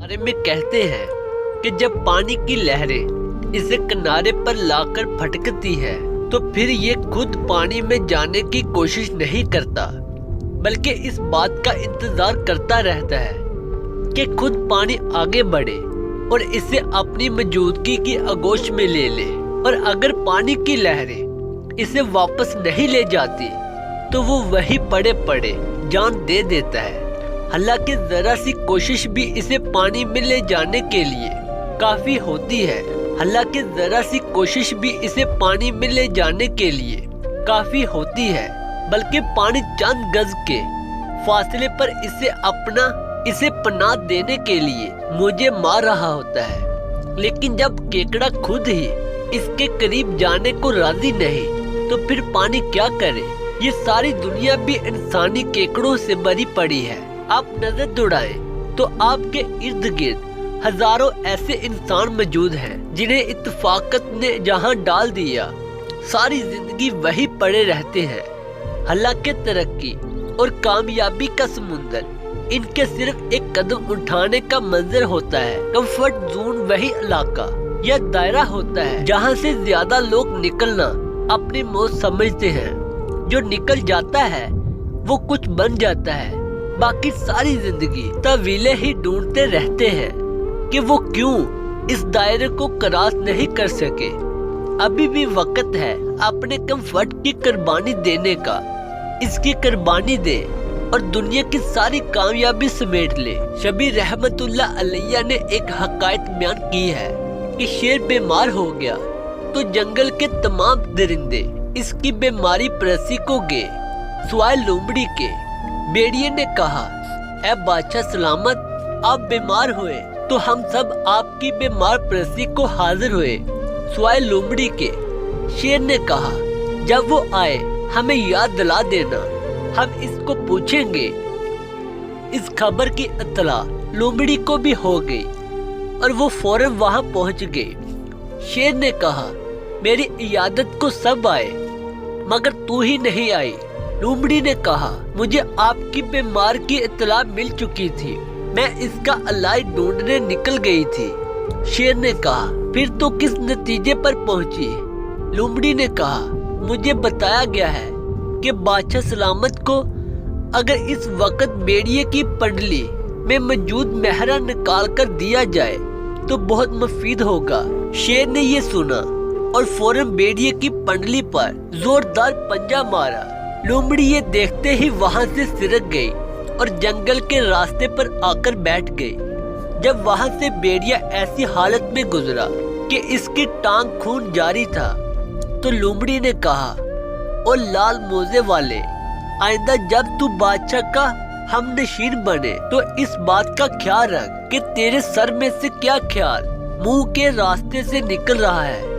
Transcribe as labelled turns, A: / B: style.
A: बारे में कहते हैं कि जब पानी की लहरें इसे किनारे पर लाकर फटकती है तो फिर ये खुद पानी में जाने की कोशिश नहीं करता, बल्कि इस बात का इंतजार करता रहता है कि खुद पानी आगे बढ़े और इसे अपनी मौजूदगी की आगोश में ले ले। और अगर पानी की लहरें इसे वापस नहीं ले जाती तो वो वही पड़े पड़े जान दे देता है। हालांकि जरा सी कोशिश भी इसे पानी में ले जाने के लिए काफी होती है। हालांकि जरा सी कोशिश भी इसे पानी में ले जाने के लिए काफी होती है, बल्कि पानी चंद गज के फासले पर इसे पनाह देने के लिए मुझे मार रहा होता है। लेकिन जब केकड़ा खुद ही इसके करीब जाने को राजी नहीं तो फिर पानी क्या करे। ये सारी दुनिया भी इंसानी केकड़ों से भरी पड़ी है। आप नजर दौड़ाएं तो आपके इर्द गिर्द हजारों ऐसे इंसान मौजूद हैं जिन्हें इत्तेफाकत ने जहां डाल दिया सारी जिंदगी वही पड़े रहते हैं। हालांकि तरक्की और कामयाबी का समुंदर इनके सिर्फ एक कदम उठाने का मंजर होता है। कंफर्ट जोन वही इलाका या दायरा होता है जहां से ज्यादा लोग निकलना अपनी मौत समझते हैं। जो निकल जाता है वो कुछ बन जाता है, बाकी सारी जिंदगी तवीले ही ढूंढते रहते हैं कि वो क्यों इस दायरे को क्रॉस नहीं कर सके। अभी भी वक्त है अपने कंफर्ट की कुर्बानी देने का। इसकी कुर्बानी दे और दुनिया की सारी कामयाबी समेट ले। शबीर रहमतुल्लाह अलैह ने एक हकायत बयान की है कि शेर बीमार हो गया तो जंगल के तमाम दरिंदे इसकी बीमारी परसी को गए सुवाए लोमड़ी के। भेड़िए ने कहा, ऐ बादशाह सलामत, आप बीमार हुए तो हम सब आपकी बीमार परसी को हाजिर हुए सुवाए लोमड़ी के। शेर ने कहा, जब वो आए हमें याद दिला देना, हम इसको पूछेंगे। इस खबर की इत्तला लोमड़ी को भी हो गई और वो फौरन वहां पहुंच गए। शेर ने कहा, मेरी इयादत को सब आए मगर तू ही नहीं आई। लोमड़ी ने कहा, मुझे आपकी बीमार की इत्तला मिल चुकी थी, मैं इसका इलाज ढूंढने निकल गई थी। शेर ने कहा, फिर तो किस नतीजे पर पहुंची। लोमड़ी ने कहा, मुझे बताया गया है कि बादशाह सलामत को अगर इस वक्त भेड़िए की पंडली में मौजूद मेहरा निकाल कर दिया जाए तो बहुत मुफीद होगा। शेर ने ये सुना और फौरन भेड़िए की पंडली पर जोरदार पंजा मारा। लोमड़ी ये देखते ही वहां से सिरक गई और जंगल के रास्ते पर आकर बैठ गई। जब वहां से भेड़िया ऐसी हालत में गुजरा कि इसकी टांग खून जारी था तो लोमड़ी ने कहा, ओ लाल मोजे वाले, आइंदा जब तू बादशाह का हम नशीन बने तो इस बात का ख्याल रख कि तेरे सर में से क्या ख्याल मुंह के रास्ते से निकल रहा है।